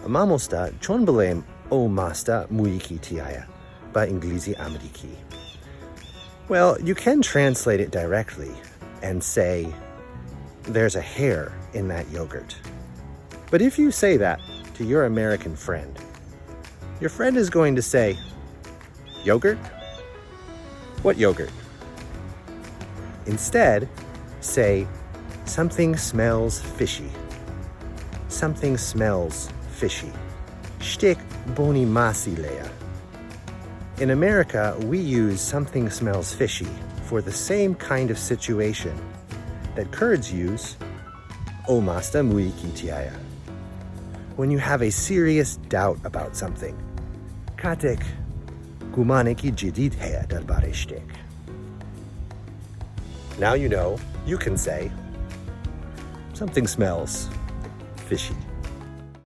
مامۆستا چۆن بڵێم ئەو ماستە مuyekî تیایە بە ئینگلیزی ئەمریکی؟ Well, you can translate it directly and say, there's a hair in that yogurt. But if you say that to your American friend, your friend is going to say, yogurt? What yogurt? Instead, say, something smells fishy. Something smells fishy. Shtik boni masi leya. In America, we use something smells fishy for the same kind of situation that Kurds use, o maste muyekî tîaye. When you have a serious doubt about something, katek gumaneki jidid heye darbare shtik. Now you know, you can say, something smells fishy.